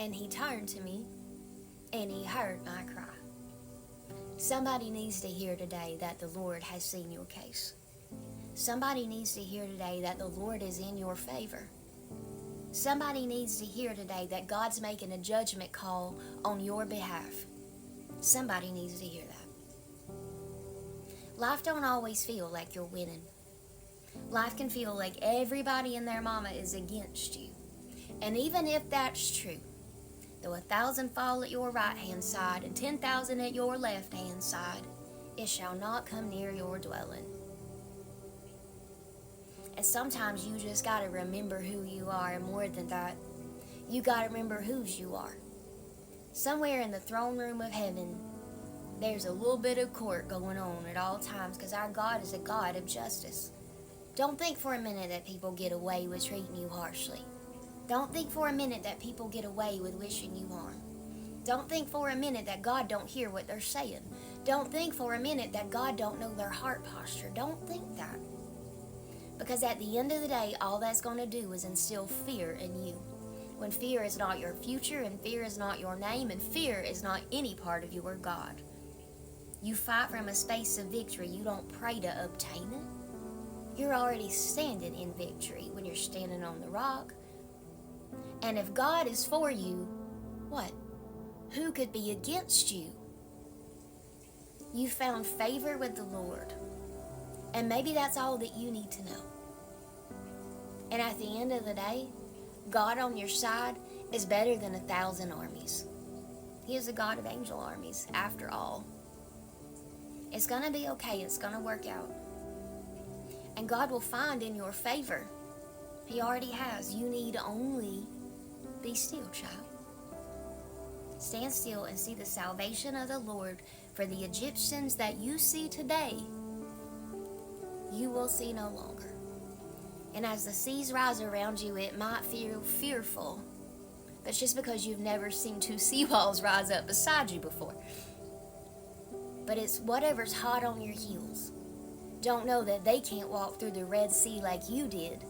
And he turned to me, and he heard my cry. Somebody needs to hear today that the Lord has seen your case. Somebody needs to hear today that the Lord is in your favor. Somebody needs to hear today that God's making a judgment call on your behalf. Somebody needs to hear that. Life don't always feel like you're winning. Life can feel like everybody and their mama is against you. And even if that's true, though 1,000 fall at your right hand side and 10,000 at your left hand side, it shall not come near your dwelling. And sometimes you just gotta remember who you are, and more than that, you gotta remember whose you are. Somewhere in the throne room of heaven, there's a little bit of court going on at all times, because our God is a God of justice. Don't think for a minute that people get away with treating you harshly. Don't think for a minute that people get away with wishing you harm. Don't think for a minute that God don't hear what they're saying. Don't think for a minute that God don't know their heart posture. Don't think that. Because at the end of the day, all that's going to do is instill fear in you. When fear is not your future, and fear is not your name, and fear is not any part of your God. You fight from a space of victory. You don't pray to obtain it. You're already standing in victory when you're standing on the rock. And if God is for you, what? Who could be against you? You found favor with the Lord. And maybe that's all that you need to know. And at the end of the day, God on your side is better than 1,000 armies. He is a God of angel armies, after all. It's going to be okay. It's going to work out. And God will find in your favor. He already has. You need only be still, child. Stand still and see the salvation of the Lord. For the Egyptians that you see today, you will see no longer. And as the seas rise around you, it might feel fearful. That's just because you've never seen two seawalls rise up beside you before. But it's whatever's hot on your heels. Don't know that they can't walk through the Red Sea like you did,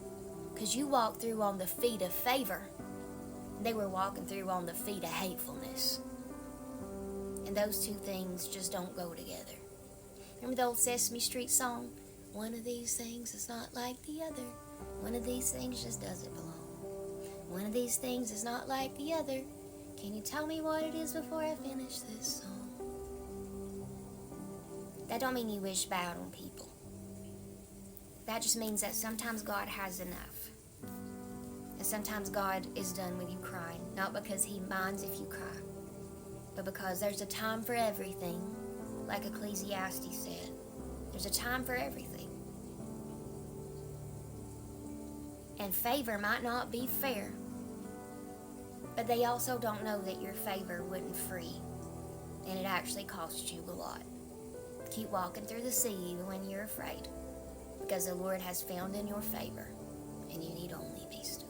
because you walked through on the feet of favor. They were walking through on the feet of hatefulness. And those two things just don't go together. Remember the old Sesame Street song? One of these things is not like the other. One of these things just doesn't belong. One of these things is not like the other. Can you tell me what it is before I finish this song? That don't mean you wish bad on people. That just means that sometimes God has enough. And sometimes God is done with you crying. Not because he minds if you cry, but because there's a time for everything. Like Ecclesiastes said, there's a time for everything. And favor might not be fair, but they also don't know that your favor wouldn't free, and it actually cost you a lot. Keep walking through the sea even when you're afraid, because the Lord has found in your favor, and you need only be still.